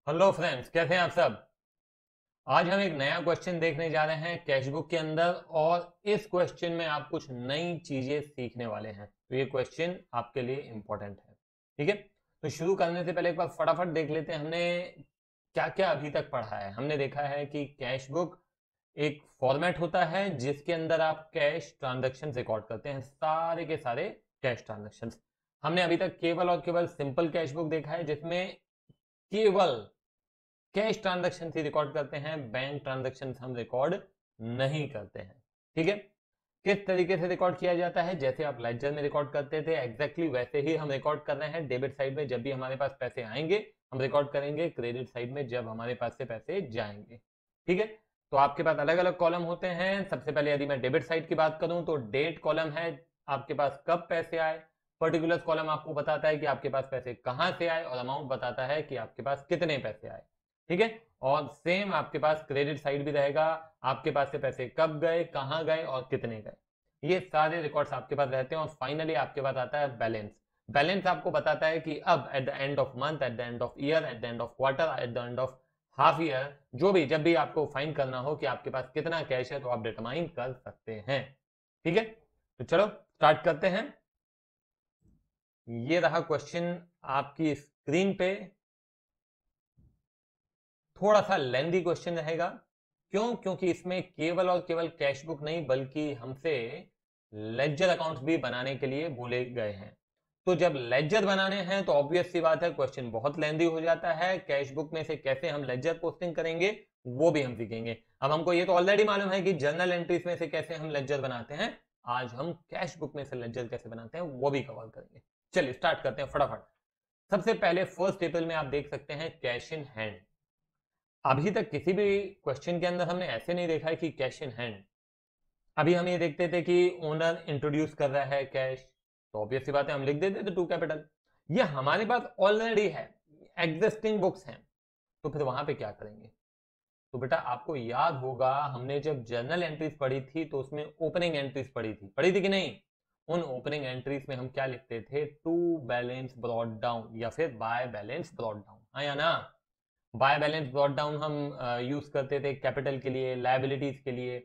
Hello friends, कैसे हैं आप सब। आज हम एक नया क्वेश्चन देखने जा रहे हैं कैश बुक के अंदर और इस क्वेश्चन में आप कुछ नई चीजें सीखने वाले हैं। तो ये क्वेश्चन आपके लिए इंपॉर्टेंट है। ठीक है, तो शुरू करने से पहले एक बार फटाफट देख लेते हैं हमने क्या क्या अभी तक पढ़ा है। हमने देखा है कि कैश बुक एक फॉर्मेट होता है जिसके अंदर आप कैश ट्रांजैक्शन रिकॉर्ड करते हैं, सारे के सारे कैश ट्रांजैक्शन। हमने अभी तक केवल और केवल सिंपल कैश बुक देखा है जिसमें केवल कैश ट्रांजैक्शन ही रिकॉर्ड करते हैं, बैंक ट्रांजैक्शन हम रिकॉर्ड नहीं करते हैं। ठीक है, किस तरीके से रिकॉर्ड किया जाता है, जैसे आप लेजर में रिकॉर्ड करते थे एग्जैक्टली वैसे ही हम रिकॉर्ड कर रहे हैं। डेबिट साइड में जब भी हमारे पास पैसे आएंगे हम रिकॉर्ड करेंगे, क्रेडिट साइड में जब हमारे पास से पैसे जाएंगे। ठीक है, तो आपके पास अलग अलग कॉलम होते हैं। सबसे पहले यदि मैं डेबिट साइड की बात करूं तो डेट कॉलम है, आपके पास कब पैसे आए। पर्टिकुलर कॉलम आपको बताता है कि आपके पास पैसे कहां से आए और अमाउंट बताता है कि आपके पास कितने पैसे आए। ठीक है, और सेम आपके पास क्रेडिट साइड भी रहेगा, आपके पास से पैसे कब गए, कहां गए और कितने गए। ये सारे रिकॉर्ड्स आपके पास रहते हैं। और फाइनली आपके पास आता है बैलेंस। बैलेंस आपको बताता है कि अब at the end of month, at the end of year, at the end of quarter, at the end of half year, जो भी जब भी आपको फाइंड करना हो कि आपके पास कितना कैश है तो आप डिटरमाइन कर सकते हैं। ठीक है, तो चलो स्टार्ट करते हैं। ये रहा क्वेश्चन आपकी स्क्रीन पे। थोड़ा सा लेंदी क्वेश्चन रहेगा। क्यों? क्योंकि इसमें केवल और केवल कैश बुक नहीं बल्कि हमसे लेजर अकाउंट्स भी बनाने के लिए बोले गए हैं। तो जब लेजर बनाने हैं तो ऑब्वियस सी बात है क्वेश्चन बहुत लेंदी हो जाता है। कैश बुक में से कैसे हम लेजर पोस्टिंग करेंगे वो भी हम सीखेंगे। अब हमको ये तो ऑलरेडी मालूम है कि जर्नल एंट्रीज में से कैसे हम लेजर बनाते हैं, आज हम कैश बुक में से लेजर कैसे बनाते हैं वो भी कवर करेंगे। चलिए स्टार्ट करते हैं फटाफट। सबसे पहले फर्स्ट टेबल में आप देख सकते हैं कैश इन हैंड। अभी तक किसी भी क्वेश्चन के अंदर हमने ऐसे नहीं देखा है कि कैश इन हैंड। अभी हम ये देखते थे कि ओनर इंट्रोड्यूस कर रहा है कैश, तो ऑब्वियस सी बात है हम लिख देते थे टू कैपिटल। ये हमारे पास ऑलरेडी है, एग्जिस्टिंग बुक्स हैं, तो फिर वहां पे क्या करेंगे। तो बेटा आपको याद होगा हमने जब जर्नल एंट्रीज पढ़ी थी तो उसमें ओपनिंग एंट्रीज पढ़ी थी कि नहीं। उन ओपनिंग एंट्रीज में हम क्या लिखते थे, टू बैलेंस ब्रॉट डाउन या फिर बाय बैलेंस ब्रॉट डाउन, हाँ या ना। बाय बैलेंस ब्रॉट डाउन हम यूज करते थे कैपिटल के लिए, लायबिलिटीज के लिए,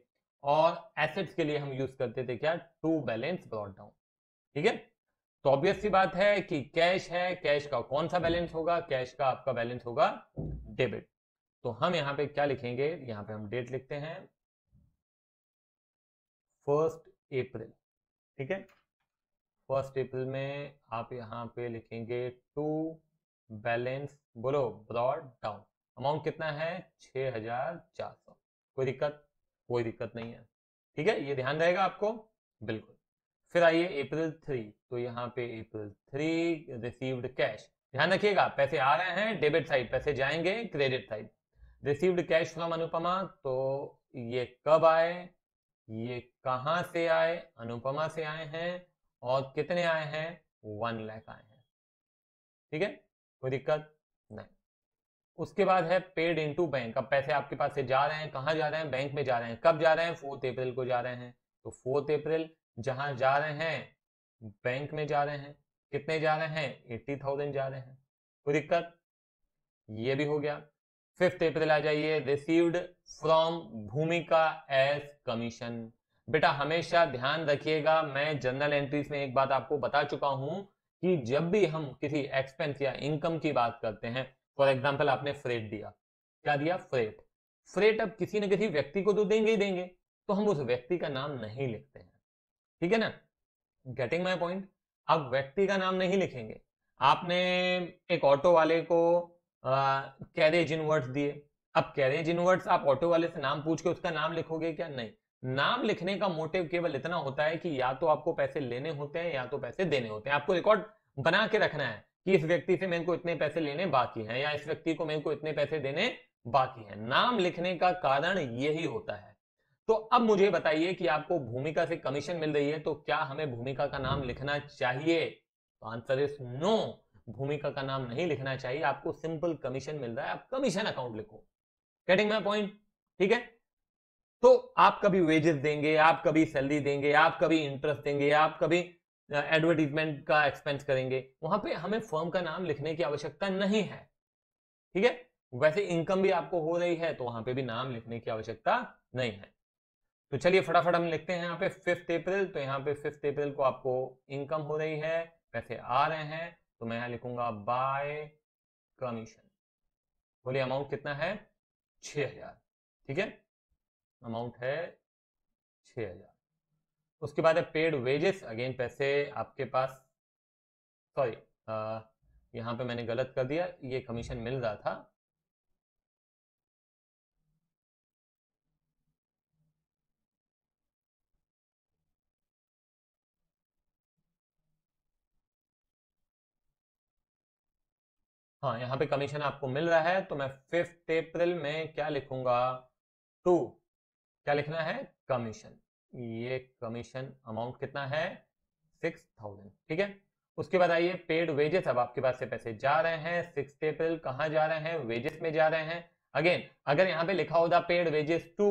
और एसेट्स के लिए हम यूज करते थे क्या, टू बैलेंस ब्रॉट डाउन। ठीक है, तो ऑब्वियस सी बात है कि कैश है, कैश का कौन सा बैलेंस होगा, कैश का आपका बैलेंस होगा डेबिट। तो हम यहां पे क्या लिखेंगे, यहां पे हम डेट लिखते हैं 1 अप्रैल। ठीक है, 1 अप्रैल में आप यहां पे लिखेंगे टू बैलेंस, बोलो ब्रॉड डाउन। अमाउंट कितना है, 6400। कोई दिक्कत? कोई दिक्कत नहीं है। ठीक है, ये ध्यान रहेगा आपको, बिल्कुल। फिर आइए April 3, तो यहाँ पे April 3 रिसीव्ड कैश। ध्यान रखिएगा पैसे आ रहे हैं डेबिट साइड, पैसे जाएंगे credit side. Received cash from Anupama, तो ये कब आए, ये कहां से आए, अनुपमा से आए हैं, और कितने आए हैं, 1 लाख आए हैं। ठीक है, कोई दिक्कत नहीं। उसके बाद है पेड इनटू बैंक। अब पैसे आपके पास से जा रहे हैं, कहां जा रहे हैं, बैंक में जा रहे हैं। कब जा रहे हैं, 4 अप्रैल को जा रहे हैं। तो 4 अप्रैल जहां जा रहे हैं बैंक में जा रहे हैं, कितने जा रहे हैं, 80,000 जा रहे हैं। कोई दिक्कत? ये भी हो गया। 5 अप्रैल आ जाइए, रिसीव्ड फ्रॉम भूमिका एज कमीशन। बेटा हमेशा ध्यान रखिएगा, मैं जर्नल एंट्रीज में एक बात आपको बता चुका हूं कि जब भी हम किसी एक्सपेंस या इनकम की बात करते हैं, फॉर एग्जाम्पल आपने फ्रेट दिया, क्या दिया, फ्रेट। फ्रेट अब किसी न किसी व्यक्ति को तो देंगे ही देंगे, तो हम उस व्यक्ति का नाम नहीं लिखते हैं। ठीक है ना, गेटिंग माई पॉइंट। आप व्यक्ति का नाम नहीं लिखेंगे। आपने एक ऑटो वाले को कैरेज इनवर्ट्स दिए, अब कैरेज इनवर्ट्स आप ऑटो वाले से नाम पूछ के उसका नाम लिखोगे क्या, नहीं। नाम लिखने का मोटिव केवल इतना होता है कि या तो आपको पैसे लेने होते हैं या तो पैसे देने होते हैं। आपको रिकॉर्ड बना के रखना है कि इस व्यक्ति से मेरे को इतने पैसे लेने बाकी हैं या इस व्यक्ति को मेरे को इतने पैसे देने बाकी हैं। नाम लिखने का कारण यही होता है। तो अब मुझे बताइए कि आपको भूमिका से कमीशन मिल रही है तो क्या हमें भूमिका का नाम लिखना चाहिए, तो आंसर इज नो। भूमिका का नाम नहीं लिखना चाहिए, आपको सिंपल कमीशन मिल रहा है, आप कमीशन अकाउंट लिखो। Getting my point? ठीक है, तो आप कभी वेजेस देंगे, आप कभी सैलरी देंगे, आप कभी इंटरेस्ट देंगे, आप कभी एडवर्टीजमेंट का एक्सपेंस करेंगे, वहां पे हमें फर्म का नाम लिखने की आवश्यकता नहीं है। ठीक है, वैसे इनकम भी आपको हो रही है तो वहां पे भी नाम लिखने की आवश्यकता नहीं है। तो चलिए फटाफट हम लिखते हैं यहाँ पे 5 अप्रैल। तो यहाँ पे 5 अप्रैल को आपको इनकम हो रही है, पैसे आ रहे हैं, तो मैं यहाँ लिखूंगा बाय कमीशन। बोलिए अमाउंट कितना है? 6,000। ठीक है, अमाउंट है 6,000। उसके बाद है पेड वेजेस। अगेन पैसे आपके पास, सॉरी यहाँ पे मैंने गलत कर दिया, ये कमीशन मिल रहा था। हाँ, यहाँ पे कमीशन आपको मिल रहा है, तो मैं 5 अप्रैल में क्या लिखूंगा? 2। क्या लिखना है? कमीशन। ये कमीशन अमाउंट कितना है? 6,000। ठीक है, उसके बाद आइए पेड वेजेस। अब आपके पास से पैसे जा रहे हैं 6 अप्रैल, कहाँ जा रहे हैं? वेजेस में जा रहे हैं। अगेन अगर यहाँ पे लिखा होता पेड वेजेस टू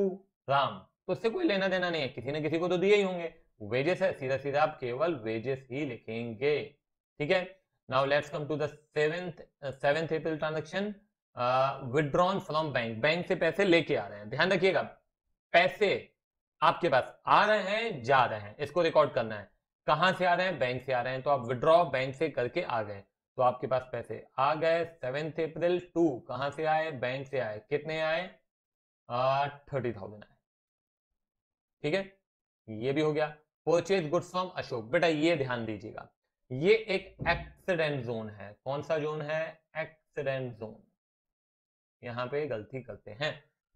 राम, तो उससे कोई लेना देना नहीं है, किसी न किसी को तो दिए ही होंगे। वेजेस है, सीधा सीधा आप केवल वेजेस ही लिखेंगे। ठीक है, now let's come to the 7th April transaction. Withdrawn from bank, bank से पैसे लेके आ रहे हैं। ध्यान रखिएगा, पैसे आपके पास आ रहे हैं, जा रहे हैं, इसको रिकॉर्ड करना है। कहां से आ रहे हैं? बैंक से आ रहे हैं, तो आप विड्रॉ बैंक से करके आ गए, तो आपके पास पैसे आ गए 7 अप्रैल टू। कहां से आए? बैंक से आए। कितने आए? 30,000 आए। ठीक है, ये भी हो गया। Purchase goods from Ashok. बेटा ये ध्यान दीजिएगा, ये एक एक्सीडेंट जोन है। कौन सा जोन है? Accident zone. यहां पे गलती करते हैं,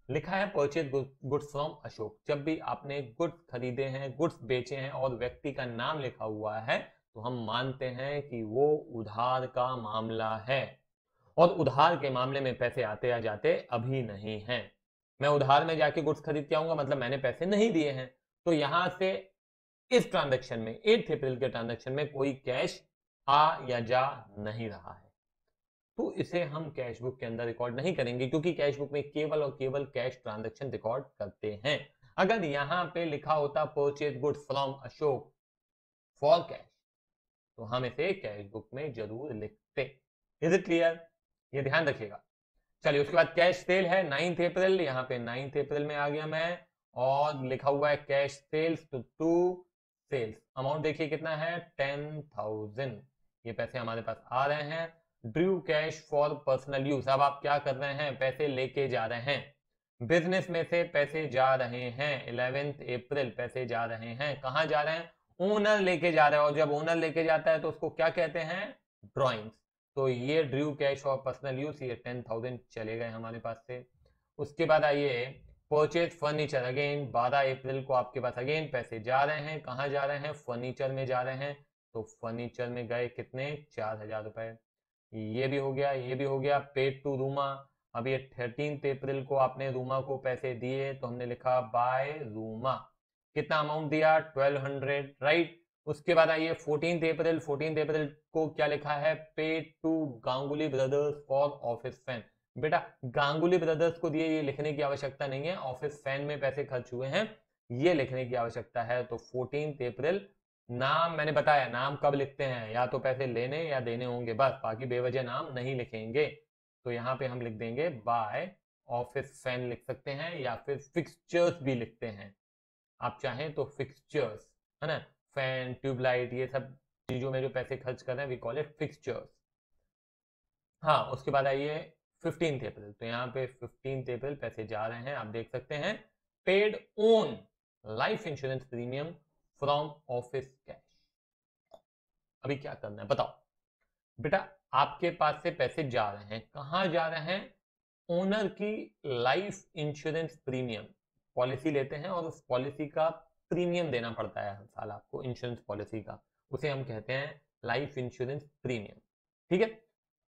लिखा है परचेज गुड्स फ्रॉम अशोक। जब भी आपने गुड्स खरीदे हैं, गुड्स बेचे हैं और व्यक्ति का नाम लिखा हुआ है, तो हम मानते हैं कि वो उधार का मामला है, और उधार के मामले में पैसे आते या जाते अभी नहीं है। मैं उधार में जाके गुड्स खरीद के आऊंगा, मतलब मैंने पैसे नहीं दिए हैं। तो यहां से इस ट्रांजेक्शन में, 8 अप्रैल के ट्रांजेक्शन में कोई कैश आ या जा नहीं रहा है, तो इसे हम कैश बुक के अंदर रिकॉर्ड नहीं करेंगे, क्योंकि कैश बुक में केवल और केवल कैश ट्रांजैक्शन रिकॉर्ड करते हैं। अगर यहां पे लिखा होता purchase goods from Ashok for cash, तो हम इसे कैश बुक में जरूर लिखते। Is it clear? ये ध्यान रखिएगा। चलिए उसके बाद कैश सेल है 9 अप्रैल। यहाँ पे 9 अप्रैल में आ गया मैं, और लिखा हुआ है cash sales to sales. Amount देखिए कितना है? 10,000। ये पैसे हमारे पास आ रहे हैं। Drew cash for personal use. अब आप क्या कर रहे हैं? पैसे लेके जा रहे हैं, बिजनेस में से पैसे जा रहे हैं। 11 अप्रैल पैसे जा रहे हैं, कहां जा रहे हैं? ओनर लेके जा रहे हैं, और जब ओनर लेके जाता है तो उसको क्या कहते हैं? ड्रॉइंग्स। तो ये ड्रू कैश और पर्सनल यूज, ये 10,000 चले गए हमारे पास से। उसके बाद आइए परचेज फर्नीचर। अगेन 12 अप्रैल को आपके पास अगेन पैसे जा रहे हैं, कहां जा रहे हैं? फर्नीचर में जा रहे हैं, तो फर्नीचर में गए कितने? 4,000 रुपए। ये भी हो गया, ये भी हो गया। Paid to Ruma. अब ये 13 अप्रैल को आपने रूमा को पैसे दिए, तो हमने लिखा बाय रूमा। कितना अमाउंट दिया? 1200, राइट। उसके बाद आइए 14 अप्रैल। 14 अप्रैल को क्या लिखा है? Paid to Ganguly brothers for office fan. बेटा गांगुली ब्रदर्स को दिए, ये लिखने की आवश्यकता नहीं है। ऑफिस फैन में पैसे खर्च हुए हैं, ये लिखने की आवश्यकता है। तो 14 अप्रैल, नाम मैंने बताया, नाम कब लिखते हैं? या तो पैसे लेने या देने होंगे, बस, बाकी बेवजह नाम नहीं लिखेंगे। तो यहां पे हम लिख देंगे बाय ऑफिस फैन लिख सकते हैं, या फिर फिक्सचर्स भी लिखते हैं, आप चाहें तो फिक्सचर्स, है ना। फैन, ट्यूबलाइट, ये सब चीजों में जो पैसे खर्च कर रहे हैं, वी कॉल इट फिक्सचर्स। हाँ, उसके बाद आइए 15 अप्रैल। तो यहाँ पे 15 अप्रैल पैसे जा रहे हैं, आप देख सकते हैं। Paid own life insurance premium from office cash. अभी क्या करना है बताओ? बेटा आपके पास से पैसे जा रहे हैं, कहां जा रहे हैं? ओनर की लाइफ इंश्योरेंस प्रीमियम पॉलिसी लेते हैं, और उस पॉलिसी का प्रीमियम देना पड़ता है हर साल आपको, इंश्योरेंस पॉलिसी का, उसे हम कहते हैं लाइफ इंश्योरेंस प्रीमियम। ठीक है,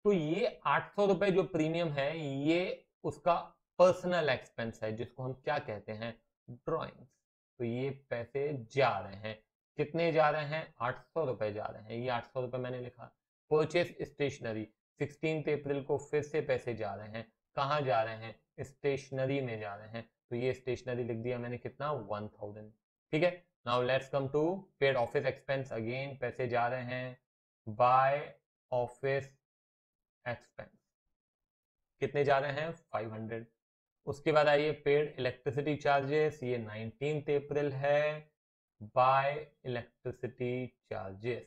तो ये 800 रुपए जो प्रीमियम है, ये उसका पर्सनल एक्सपेंस है, जिसको हम क्या कहते हैं? ड्रॉइंग्स। तो ये पैसे जा रहे हैं, कितने जा रहे हैं? 800 रुपए जा रहे हैं, ये 800 रुपए मैंने लिखा। परचेस स्टेशनरी, 16 अप्रैल को फिर से पैसे जा रहे हैं, कहां जा रहे हैं? स्टेशनरी में जा रहे हैं, तो ये स्टेशनरी लिख दिया मैंने, कितना? 1000। ठीक है, now let's come to paid office expense. Again पैसे जा रहे हैं बाय ऑफिस एक्सपेंस। कितने जा रहे हैं 500। उसके बाद आइए पेड इलेक्ट्रिसिटी चार्जेस, ये 19 अप्रैल है। बाय इलेक्ट्रिसिटी चार्जेस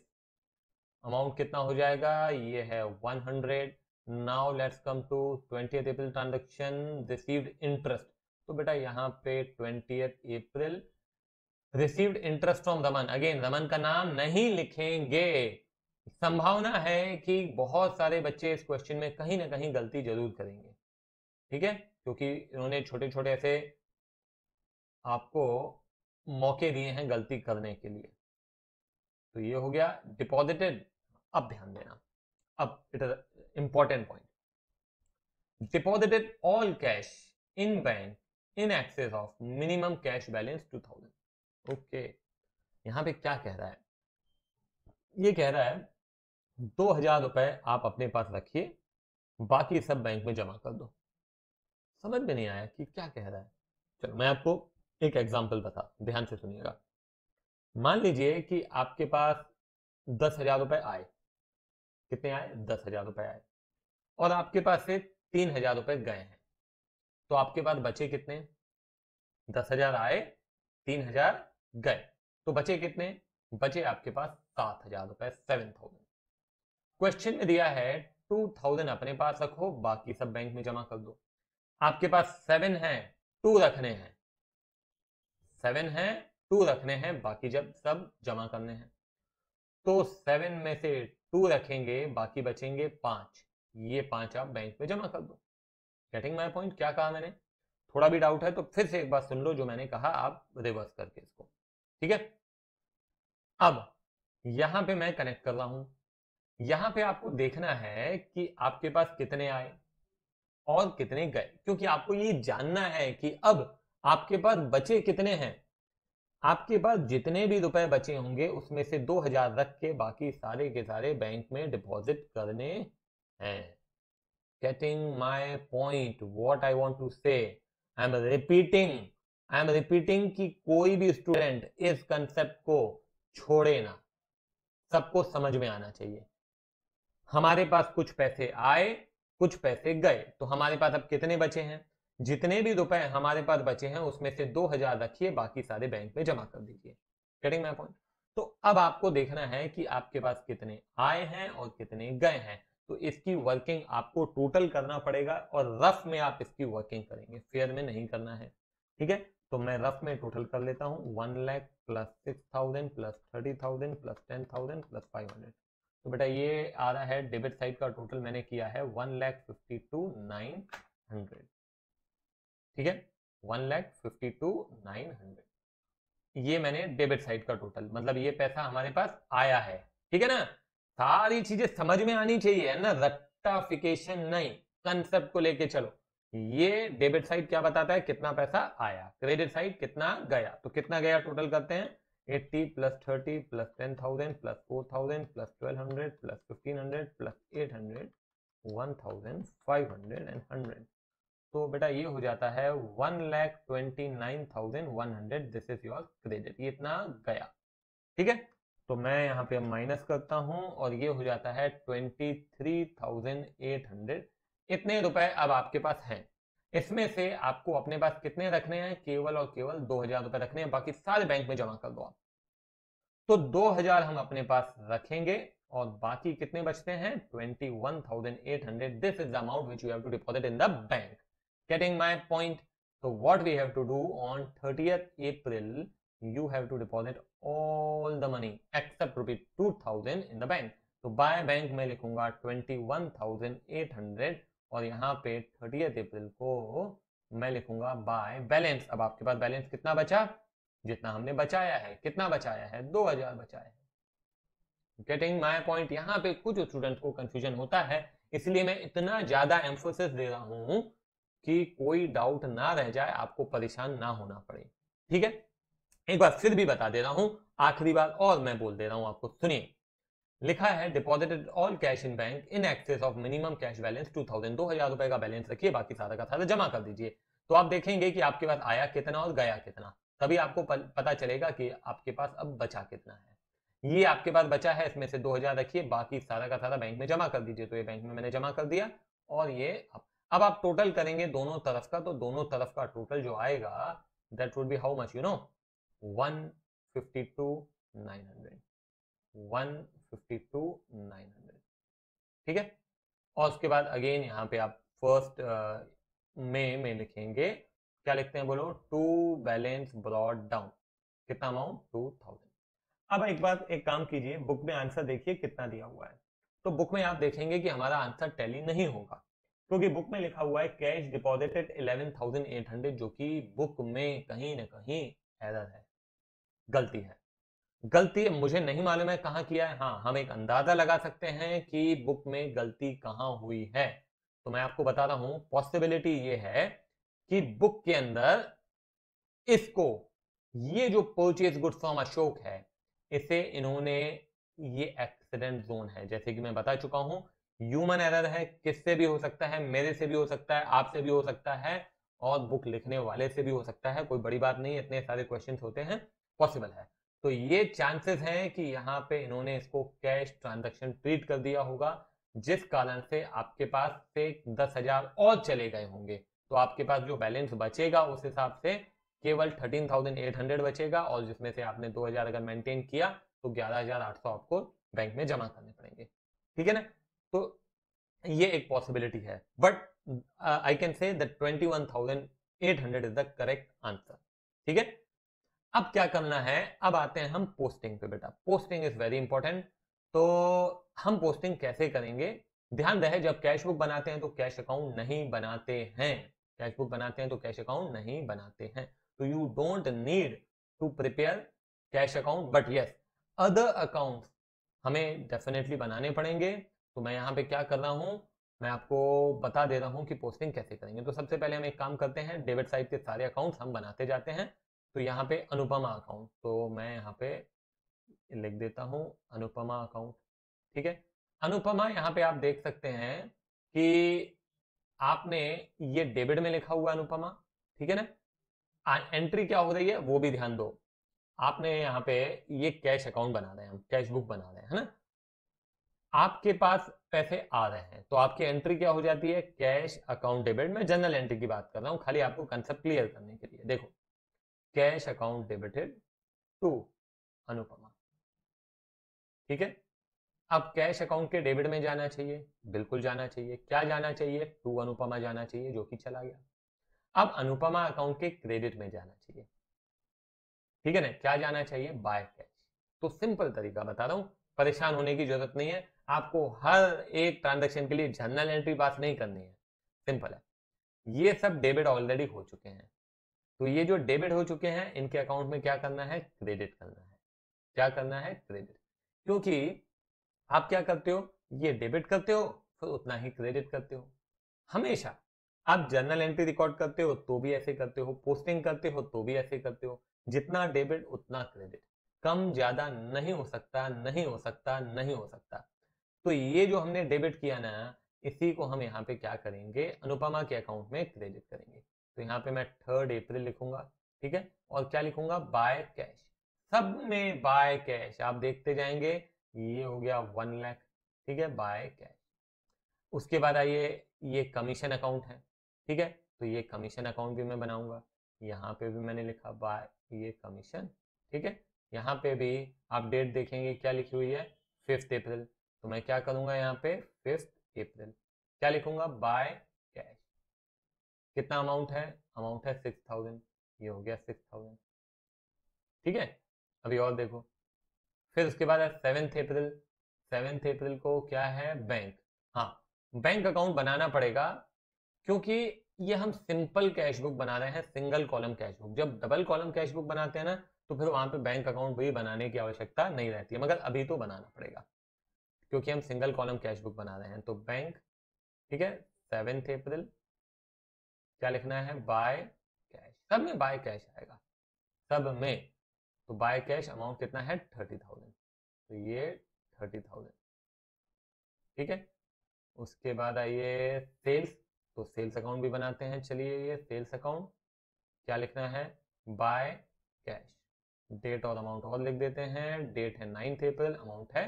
अमाउंट कितना हो जाएगा, ये है 100। Now let's come to 20 April transaction received interest. तो बेटा यहाँ पे 20 April received interest from Raman. Again Raman का नाम नहीं लिखेंगे, संभावना है कि बहुत सारे बच्चे इस क्वेश्चन में कहीं ना कहीं गलती जरूर करेंगे, ठीक है, क्योंकि इन्होंने छोटे छोटे ऐसे आपको मौके दिए हैं गलती करने के लिए। तो ये हो गया डिपॉजिटेड। अब ध्यान देना, अब it is important point. Deposited all cash in bank in excess of minimum cash balance 2000। Okay, यहां पे क्या कह रहा है, ये कह रहा है 2000 रुपए आप अपने पास रखिए, बाकी सब बैंक में जमा कर दो। समझ में नहीं आया कि क्या कह रहा है। चलो मैं आपको एक एग्जांपल बता, ध्यान से सुनिएगा। मान लीजिए कि आपके पास 10,000 रुपए आए। कितने आए, 10,000 रुपए आए, और आपके पास से 3,000 रुपए गए हैं। तो आपके पास बचे कितने, 10,000 आए, 3,000 गए, तो बचे कितने, बचे आपके पास 7,000 रुपए, 7,000। क्वेश्चन में दिया है 2,000 अपने पास रखो, बाकी सब बैंक में जमा कर दो। आपके पास 7 है, 2 रखने हैं, 7 है, 2 रखने हैं, बाकी जब सब जमा करने हैं। तो 7 में से 2 रखेंगे, बाकी बचेंगे 5। ये 5 आप बैंक में जमा कर दो। गेटिंग माय पॉइंट, क्या कहा मैंने। थोड़ा भी डाउट है तो फिर से एक बार सुन लो जो मैंने कहा, आप रिवर्स करके इसको, ठीक है। अब यहां पे मैं कनेक्ट कर रहा हूं, यहां पे आपको देखना है कि आपके पास कितने आए और कितने गए, क्योंकि आपको ये जानना है कि अब आपके पास बचे कितने हैं। आपके पास जितने भी रुपए बचे होंगे उसमें से 2,000 रख के बाकी सारे के सारे बैंक में डिपॉजिट करने हैं। Getting my point, what I want to say, I am repeating कि कोई भी स्टूडेंट इस कंसेप्ट को छोड़े ना, सबको समझ में आना चाहिए। हमारे पास कुछ पैसे आए, कुछ पैसे गए, तो हमारे पास अब कितने बचे हैं, जितने भी रुपए हमारे पास बचे हैं उसमें से 2,000 रखिए, बाकी सारे बैंक में जमा कर दीजिए। Getting my point. तो अब आपको देखना है कि आपके पास कितने आए हैं और कितने गए हैं, तो इसकी वर्किंग आपको टोटल करना पड़ेगा, और रफ में आप इसकी वर्किंग करेंगे, फेयर में नहीं करना है, ठीक है। तो मैं रफ में टोटल कर लेता हूं, 1 lakh plus 6,000 plus 30,000 plus 10,000 plus 500। तो बेटा ये आ रहा है डेबिट साइड का टोटल मैंने किया है 1,52,900, ठीक है, 1,52,900। ये मैंने डेबिट साइड का टोटल, मतलब ये पैसा हमारे पास आया है, ठीक है ना। सारी चीजें समझ में आनी चाहिए, है ना, रट्टाफिकेशन नहीं, कंसेप्ट को लेके चलो। ये डेबिट साइड क्या बताता है, कितना पैसा आया, क्रेडिट साइड कितना गया। तो कितना गया टोटल करते हैं, 80 plus 30 plus 10,000 plus 4,000 plus 1,200 plus 1,500 plus 800, 1,500 and 100। तो बेटा ये हो जाता है 1,29,100। दिस इज योर क्रेडिट, ये इतना गया, ठीक है। तो मैं यहाँ पे माइनस करता हूं और ये हो जाता है 23,800। इतने रुपए अब आपके पास हैं। इसमें से आपको अपने पास कितने रखने हैं, केवल और केवल 2,000 रुपए रखने हैं, बाकी सारे बैंक में जमा कर दो आप। तो 2,000 हम अपने पास रखेंगे और बाकी कितने बचते हैं, 21,800। This is the amount which you have to deposit in the bank. Getting my point? So what we have to do on 30th April, you have to deposit all the money except rupees 2,000 in the bank. तो by bank में लिखूंगा 21,800 और यहाँ पे 30th April को मैं लिखूंगा by balance. अब आपके पास बैलेंस कितना बचा, जितना हमने बचाया है। कितना बचाया है, 2,000 बचाया है। Getting my point. यहाँ पे कुछ स्टूडेंट को कंफ्यूजन होता है, इसलिए मैं इतना ज्यादा एम्फोसिस दे रहा हूं कि कोई डाउट ना रह जाए, आपको परेशान ना होना पड़े, ठीक है। एक बार फिर भी बता दे रहा हूं, आखिरी बार और मैं बोल दे रहा हूं आपको, सुनिए। लिखा है deposited all cash in bank in excess of minimum cash balance 2,000। 2,000 रुपए का बैलेंस रखिए, बाकी सारा का सारा जमा कर दीजिए। तो आप देखेंगे कि आपके पास आया कितना और गया कितना, तभी आपको पता चलेगा कि आपके पास अब बचा कितना है। ये आपके पास बचा है, इसमें से 2,000 रखिए, बाकी सारा का सारा बैंक में जमा कर दीजिए। तो ये बैंक में मैंने जमा कर दिया और ये अब आप टोटल करेंगे दोनों तरफ का, तो दोनों तरफ का टोटल जो आएगा that would be how much, 152,900, 152,900, ठीक है। और उसके बाद अगेन यहाँ पे आप फर्स्ट में लिखेंगे, क्या लिखते हैं बोलो, टू बैलेंस ब्रॉड डाउन, कितना अमाउंट, 2,000। अब एक बात, एक काम कीजिए, बुक में आंसर देखिए कितना दिया हुआ है। तो बुक में आप देखेंगे कि हमारा आंसर टैली नहीं होगा, क्योंकि बुक में लिखा हुआ है कैश डिपॉजिटेड 11,800, जो कि बुक में कहीं ना कहीं एरर है, गलती है। गलती मुझे नहीं मालूम है कहां किया है, हाँ हम एक अंदाजा लगा सकते हैं कि बुक में गलती कहां हुई है। तो मैं आपको बता रहा हूं, पॉसिबिलिटी ये है कि बुक के अंदर इसको, ये जो परचेज गुड फ्रॉम अशोक है, इसे इन्होंने, ये एक्सीडेंट जोन है, जैसे कि मैं बता चुका हूं, ह्यूमन एरर है, किससे भी हो सकता है, मेरे से भी हो सकता है, आपसे भी हो सकता है, और बुक लिखने वाले से भी हो सकता है, कोई बड़ी बात नहीं है, इतने सारे क्वेश्चंस होते हैं, पॉसिबल है। तो ये चांसेस हैं कि यहाँ पे इन्होंने इसको कैश ट्रांजैक्शन ट्रीट कर दिया होगा, जिस कारण से आपके पास से 10,000 और चले गए होंगे, तो आपके पास जो बैलेंस बचेगा उस हिसाब से केवल 13,800 बचेगा, और जिसमें से आपने 2,000 अगर मेंटेन किया तो 11,800 आपको बैंक में जमा करने पड़ेंगे, ठीक है ना। तो ये एक पॉसिबिलिटी है, but I can say that 21,800 is the correct answer, ठीक है। अब क्या करना है, अब आते हैं हम पोस्टिंग पे बेटा, पोस्टिंग इज वेरी इंपॉर्टेंट। तो हम पोस्टिंग कैसे करेंगे, ध्यान रहे, जब कैश बुक बनाते हैं तो कैश अकाउंट नहीं बनाते हैं, कैश बुक बनाते हैं तो कैश अकाउंट नहीं बनाते हैं, तो you don't need to prepare cash account, but yes other account हमें डेफिनेटली बनाने पड़ेंगे। तो मैं यहाँ पे क्या कर रहा हूँ, मैं आपको बता दे रहा हूँ कि पोस्टिंग कैसे करेंगे। तो सबसे पहले हम एक काम करते हैं, डेबिट साइड के सारे अकाउंट्स हम बनाते जाते हैं। तो यहाँ पे अनुपमा अकाउंट, तो मैं यहाँ पे लिख देता हूँ अनुपमा अकाउंट, ठीक है। अनुपमा, यहाँ पे आप देख सकते हैं कि आपने ये डेबिट में लिखा हुआ अनुपमा, ठीक है ना। एंट्री क्या हो रही है वो भी ध्यान दो, आपने यहाँ पे ये कैश अकाउंट बना रहे हैं, हम कैश बुक बना रहे हैं, है ना। आपके पास पैसे आ रहे हैं तो आपकी एंट्री क्या हो जाती है, कैश अकाउंट डेबिट। में जनरल एंट्री की बात कर रहा हूं, खाली आपको कंसेप्ट क्लियर करने के लिए। देखो, cash account debited to Anupama, ठीक है। अब कैश अकाउंट के डेबिट में जाना चाहिए, बिल्कुल जाना चाहिए, क्या जाना चाहिए, टू अनुपमा जाना चाहिए, जो कि चला गया। अब अनुपमा अकाउंट के क्रेडिट में जाना चाहिए, ठीक है ना, क्या जाना चाहिए, बाय कैश। तो सिंपल तरीका बता रहा हूं, परेशान होने की जरूरत नहीं है, आपको हर एक ट्रांजेक्शन के लिए जर्नल एंट्री पास नहीं करनी है, सिंपल है। ये सब डेबिट ऑलरेडी हो चुके हैं, तो ये जो डेबिट हो चुके हैं इनके अकाउंट में क्या करना है, क्रेडिट करना है। क्या करना है, क्रेडिट। क्योंकि आप क्या करते हो, ये डेबिट करते हो फिर उतना ही क्रेडिट करते हो, हमेशा। आप जर्नल एंट्री रिकॉर्ड करते हो तो भी ऐसे करते हो, पोस्टिंग करते हो तो भी ऐसे करते हो, जितना डेबिट उतना क्रेडिट, कम ज्यादा नहीं हो सकता, नहीं हो सकता, नहीं हो सकता। तो ये जो हमने डेबिट किया ना, इसी को हम यहाँ पे क्या करेंगे, अनुपमा के अकाउंट में क्रेडिट करेंगे। तो यहाँ पे मैं 3 अप्रैल लिखूंगा, ठीक है, और क्या लिखूंगा, बाय कैश, सब में बाय कैश, आप देखते जाएंगे, ये हो गया 1 लाख, ठीक है, बाय कैश। उसके बाद आइए, ये कमीशन अकाउंट है, ठीक है, तो ये कमीशन अकाउंट भी मैं बनाऊंगा, यहाँ पे भी मैंने लिखा बाय ये कमीशन, ठीक है। यहाँ पे भी आप डेट देखेंगे क्या लिखी हुई है, 5 अप्रैल, तो मैं क्या करूंगा यहाँ पे 5 अप्रैल, क्या लिखूंगा, बाय कैश। कितना अमाउंट है 6,000, ये हो गया 6,000, ठीक है। अभी और देखो, फिर उसके बाद है 7 अप्रैल, 7 अप्रैल को क्या है, बैंक, हाँ बैंक अकाउंट बनाना पड़ेगा, क्योंकि ये हम सिंपल कैश बुक बना रहे हैं, सिंगल कॉलम कैश बुक। जब डबल कॉलम कैश बुक बनाते हैं ना, तो फिर वहां पे बैंक अकाउंट भी बनाने की आवश्यकता नहीं रहती है, मगर अभी तो बनाना पड़ेगा क्योंकि हम सिंगल कॉलम कैश बुक बना रहे हैं। तो बैंक, ठीक है, 7 अप्रैल, क्या लिखना है, बाय कैश, सब में बाय कैश आएगा, सब में। तो बाय कैश अमाउंट कितना है, 30,000, तो ये 30,000, ठीक है। उसके बाद आइए सेल्स, तो सेल्स अकाउंट भी बनाते हैं, चलिए ये सेल्स अकाउंट, क्या लिखना है, बाय कैश, डेट और अमाउंट और लिख देते हैं, डेट है 9 अप्रैल, अमाउंट है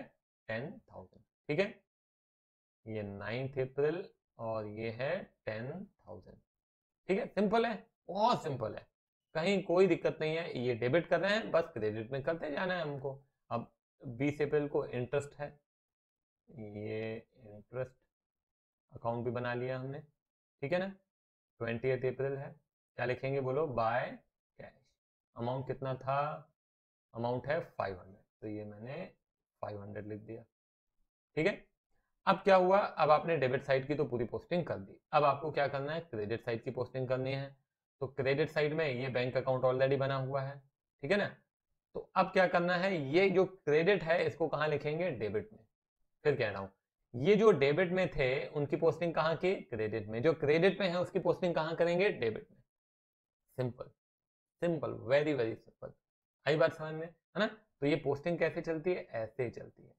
10,000, ठीक है। ये 9 अप्रैल और ये है 10,000। ठीक है, सिंपल है, बहुत सिंपल है, कहीं कोई दिक्कत नहीं है। ये डेबिट कर रहे हैं, बस क्रेडिट में करते जाना है हमको। अब 20 अप्रैल को इंटरेस्ट है, ये इंटरेस्ट अकाउंट भी बना लिया हमने, ठीक है ना। 20 अप्रैल है, क्या लिखेंगे बोलो, बाय कैश। अमाउंट कितना था, अमाउंट है 500, तो ये मैंने 500 लिख दिया। ठीक है, अब क्या हुआ, अब आपने डेबिट साइड की तो पूरी पोस्टिंग कर दी, अब आपको क्या करना है, क्रेडिट साइड की पोस्टिंग करनी है। तो क्रेडिट साइड में ये बैंक अकाउंट ऑलरेडी बना हुआ है, ठीक है ना। तो अब क्या करना है, ये जो क्रेडिट है इसको कहाँ लिखेंगे, डेबिट में। फिर कह रहा हूं, ये जो डेबिट में थे उनकी पोस्टिंग कहाँ की, क्रेडिट में। जो क्रेडिट में है उसकी पोस्टिंग कहाँ करेंगे, डेबिट में। Simple, simple, very very simple. आई बात समझ में, है ना। तो ये पोस्टिंग कैसे चलती है, ऐसे ही चलती है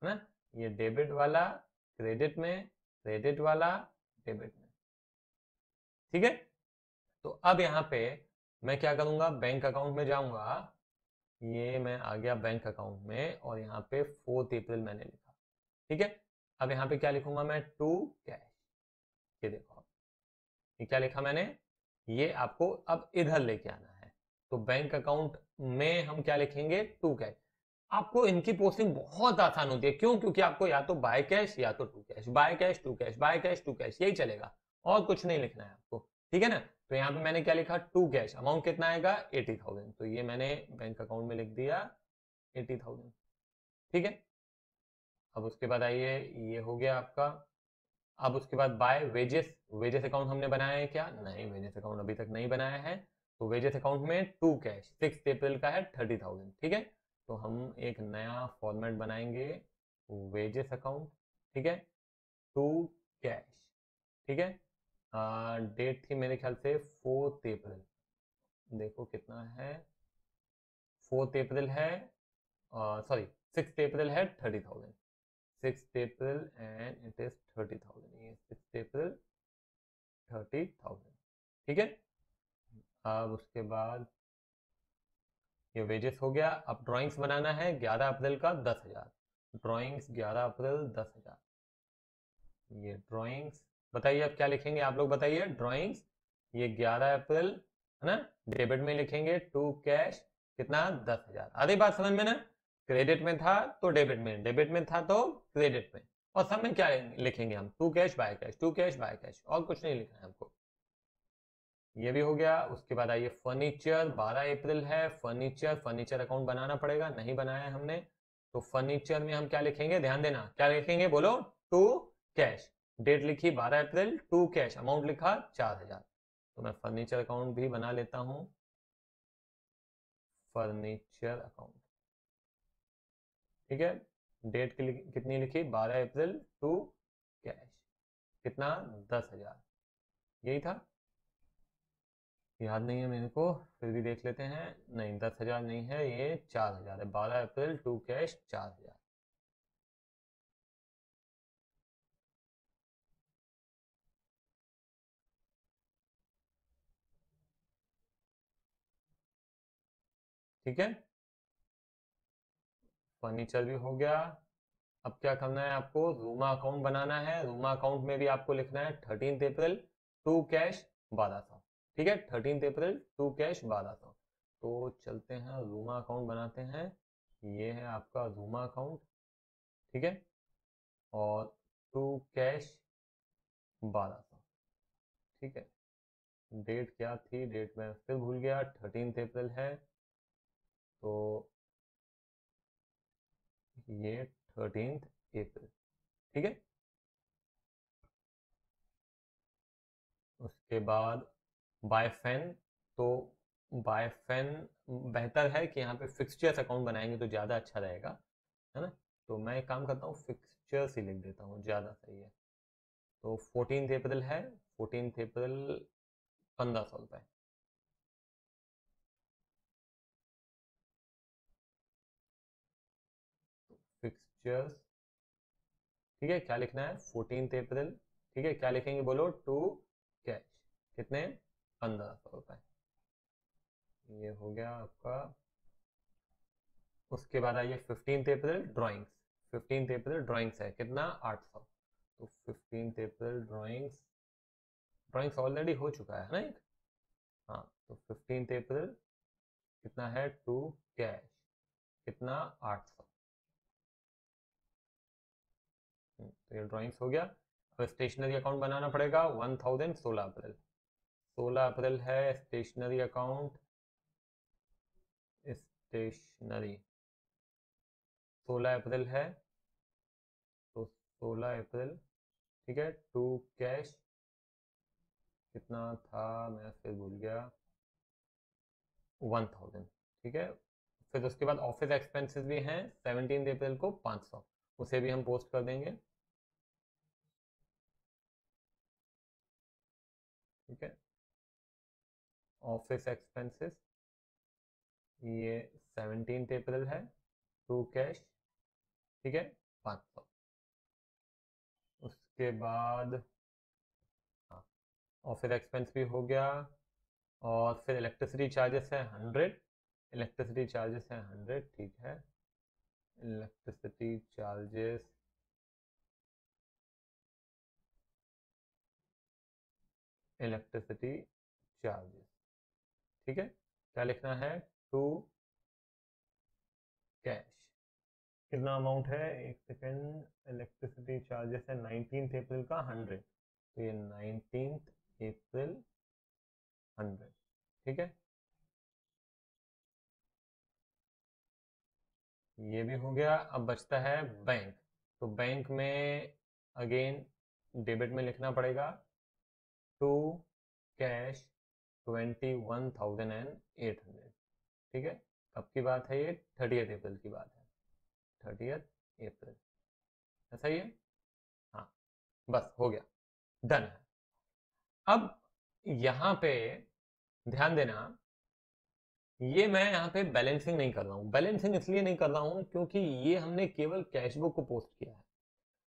ना। ये डेबिट वाला क्रेडिट में, क्रेडिट वाला डेबिट में, ठीक है। तो अब यहाँ पे मैं क्या करूंगा, बैंक अकाउंट में जाऊंगा, ये मैं आ गया बैंक अकाउंट में, और यहाँ पे 4 अप्रैल मैंने लिखा, ठीक है। अब यहाँ पे क्या लिखूंगा मैं, टू कैश। ये देखो, ये क्या लिखा मैंने, ये आपको अब इधर लेके आना है। तो बैंक अकाउंट में हम क्या लिखेंगे, टू कैश। आपको इनकी पोस्टिंग बहुत आसान होती है, क्यों, क्योंकि आपको या तो बाय कैश या तो to cash, by cash to cash, by cash to cash, यही चलेगा, और कुछ नहीं लिखना है आपको, ठीक है ना। तो यहाँ पे मैंने क्या लिखा, टू कैश, अमाउंट कितना आएगा, 80,000, तो ये मैंने बैंक अकाउंट में लिख दिया 80,000, ठीक है। अब उसके बाद आइए, ये हो गया आपका। अब उसके बाद बाय वेजेस, वेजेस अकाउंट हमने बनाया है क्या, नहीं, वेजेस अकाउंट अभी तक नहीं बनाया है। तो वेजेस अकाउंट में टू कैश, 6 अप्रैल का है 30,000, ठीक है। तो हम एक नया फॉर्मेट बनाएंगे, वेजेस अकाउंट, ठीक है, टू कैश, ठीक है। डेट थी मेरे ख्याल से 4 अप्रैल, देखो कितना है, 4 अप्रैल है, सॉरी 6 अप्रैल है 30,000, 6 अप्रैल एंड इट इज 30,000, ये 6 अप्रैल 30,000, ठीक है। अब उसके बाद ये वेजेस हो गया। अब ड्राइंग्स बनाना है 11 अप्रैल का 10,000, ड्राइंग्स 11 अप्रैल 10,000, ये ड्राइंग्स, बताइए अब क्या लिखेंगे आप लोग, बताइए ड्राइंग्स, ये 11 अप्रैल है ना, डेबिट में लिखेंगे, टू कैश कितना, 10,000। आधी बात समझ में ना, क्रेडिट में था तो डेबिट में, डेबिट में था तो क्रेडिट में, और सब में क्या लिखेंगे हम, to cash by cash, to cash by cash, और कुछ नहीं लिखना है हमको। ये भी हो गया। उसके बाद आइए फर्नीचर, 12 अप्रैल है, फर्नीचर, फर्नीचर अकाउंट बनाना पड़ेगा, नहीं बनाया है हमने। तो फर्नीचर में हम क्या लिखेंगे, ध्यान देना, क्या लिखेंगे बोलो, टू कैश, डेट लिखी 12 अप्रैल, टू कैश, अमाउंट लिखा 4,000। तो मैं फर्नीचर अकाउंट भी बना लेता हूं, फर्नीचर अकाउंट, ठीक है। डेट कितनी लिखी, 12 अप्रैल, टू कैश कितना, 10,000, यही था, याद नहीं है मेरे को, फिर भी देख लेते हैं। नहीं, 10,000 नहीं है, ये 4,000 है, 12 अप्रैल टू कैश 4,000, ठीक है। फर्नीचर भी हो गया। अब क्या करना है आपको, रूमा अकाउंट बनाना है, रूमा अकाउंट में भी आपको लिखना है 13 अप्रैल टू कैश 1,200, ठीक है, 13 अप्रैल टू कैश 1,200। तो चलते हैं रूमा अकाउंट बनाते हैं, ये है आपका रूमा अकाउंट, ठीक है, और टू कैश 1,200, ठीक है। डेट क्या थी, डेट में फिर भूल गया, 13 अप्रैल है, तो ये 13 अप्रैल, ठीक है। उसके बाद बाय फैन, तो बाय फैन बेहतर है कि यहाँ पे फिक्सचर्स अकाउंट बनाएंगे तो ज़्यादा अच्छा रहेगा, है ना। तो मैं एक काम करता हूँ, फिक्सचर्स ही लिख देता हूँ, ज़्यादा सही है। तो 14 अप्रैल है, 14 अप्रैल 1,500 रुपये, फिक्सचर्स, ठीक है। क्या लिखना है, 14 अप्रैल, ठीक है, क्या लिखेंगे बोलो, टू कैश कितने, 1,500 रुपये, ये हो गया आपका। उसके बाद आइए 15 अप्रैल ड्राइंग्स, 15 अप्रैल ड्राइंग्स है कितना, 800, तो 15 अप्रैल ड्राइंग्स ऑलरेडी हो चुका है ना एक। हाँ, तो 15 अप्रैल कितना है टू कैश, कितना 800। तो ये ड्राइंग्स हो गया। अब स्टेशनरी अकाउंट बनाना पड़ेगा 1000 16 अप्रैल। 16 अप्रैल है स्टेशनरी अकाउंट, स्टेशनरी 16 अप्रैल है, तो 16 अप्रैल ठीक है टू कैश कितना था, मैं फिर भूल गया, 1000 ठीक है। फिर उसके बाद ऑफिस एक्सपेंसेस भी हैं 17 अप्रैल को 500, उसे भी हम पोस्ट कर देंगे ठीक है। ऑफिस एक्सपेंसेस ये 17 अप्रैल है टू कैश ठीक है 500। उसके बाद हाँ, ऑफिस एक्सपेंस भी हो गया। और फिर इलेक्ट्रिसिटी चार्जेस है 100, इलेक्ट्रिसिटी चार्जेस है 100 ठीक है। इलेक्ट्रिसिटी चार्जेस इलेक्ट्रिसिटी चार्जेस ठीक है, क्या लिखना है टू कैश, कितना अमाउंट है एक सेकेंड, इलेक्ट्रिसिटी चार्जेस है 19 अप्रैल का 100, तो ये 19 अप्रैल 100 ठीक है। ये भी हो गया। अब बचता है बैंक, तो बैंक में अगेन डेबिट में लिखना पड़ेगा टू कैश 21,800 ठीक है। कब की बात है ये, 30 अप्रैल की बात है, 30 अप्रैल ऐसा ही है। हाँ बस हो गया, डन है। अब यहाँ पे ध्यान देना, ये मैं यहाँ पे बैलेंसिंग नहीं कर रहा हूँ। बैलेंसिंग इसलिए नहीं कर रहा हूँ क्योंकि ये हमने केवल कैश बुक को पोस्ट किया है।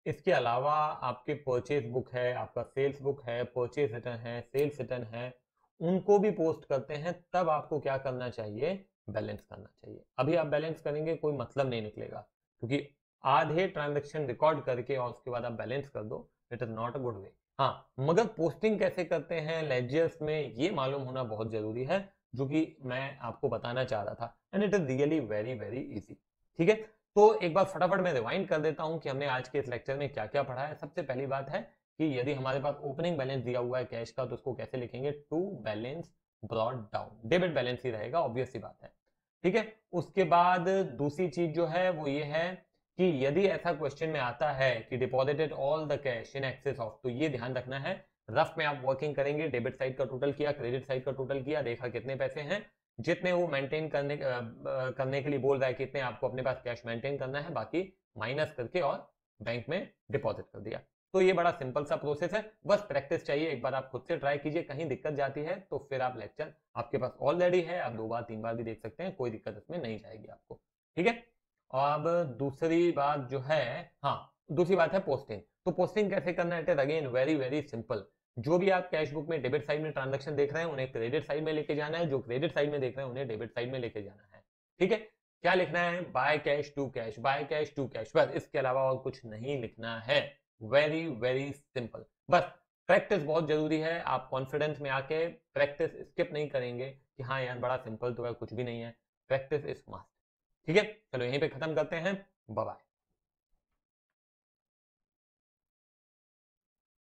इसके अलावा आपके परचेज बुक है, आपका सेल्स बुक है, परचेज रिटर्न है, सेल्स रिटर्न है, उनको भी पोस्ट करते हैं। तब आपको क्या करना चाहिए, बैलेंस करना चाहिए। अभी आप बैलेंस करेंगे कोई मतलब नहीं निकलेगा, क्योंकि आधे ट्रांजेक्शन रिकॉर्ड करके और उसके बाद आप बैलेंस कर दो, it is not a good way. हाँ, मगर पोस्टिंग कैसे करते हैं लेजर्स में ये मालूम होना बहुत जरूरी है, जो कि मैं आपको बताना चाह रहा था। And it is really very very easy ठीक है। तो एक बार फटाफट मैं रिवाइंड कर देता हूं कि हमने आज के इस लेक्चर में क्या क्या पढ़ा है। सबसे पहली बात है कि यदि हमारे पास ओपनिंग बैलेंस दिया हुआ है कैश का, तो उसको कैसे लिखेंगे, to balance brought down, debit balance ही रहेगा, ऑब्वियस सी बात है ठीक है। उसके बाद दूसरी चीज जो है वो ये है कि यदि ऐसा क्वेश्चन में आता है कि deposited all the cash in excess of, तो ये ध्यान रखना है रफ में आप वर्किंग करेंगे, डेबिट साइड का टोटल किया, क्रेडिट साइड का टोटल किया, देखा कितने पैसे हैं, जितने वो मेंटेन करने के लिए बोल रहा है, कितने आपको अपने पास कैश मेंटेन करना है, बाकी माइनस करके और बैंक में डिपॉजिट कर दिया। तो ये बड़ा सिंपल सा प्रोसेस है, बस प्रैक्टिस चाहिए। एक बार आप खुद से ट्राई कीजिए, कहीं दिक्कत जाती है तो फिर आप लेक्चर आपके पास ऑलरेडी है, आप 2 बार 3 बार भी देख सकते हैं, कोई दिक्कत इसमें नहीं जाएगी आपको ठीक है। अब दूसरी बात जो है, हाँ दूसरी बात है पोस्टिंग। तो पोस्टिंग कैसे करना है, it is again very very simple. जो भी आप कैश बुक में डेबिट साइड में ट्रांजैक्शन देख रहे हैं उन्हें क्रेडिट साइड में लेके जाना है, जो क्रेडिट साइड में देख रहे हैं उन्हें डेबिट साइड में लेके जाना है ठीक है। क्या लिखना है, by cash to cash, by cash to cash, बस इसके अलावा और कुछ नहीं लिखना है। वेरी वेरी सिंपल, बस प्रैक्टिस बहुत जरूरी है। आप कॉन्फिडेंस में आके प्रैक्टिस स्किप नहीं करेंगे कि हाँ यार बड़ा सिंपल तो है, कुछ भी नहीं है, प्रैक्टिस इज मस्ट ठीक है। चलो यहीं पे खत्म करते हैं, बाय बाय।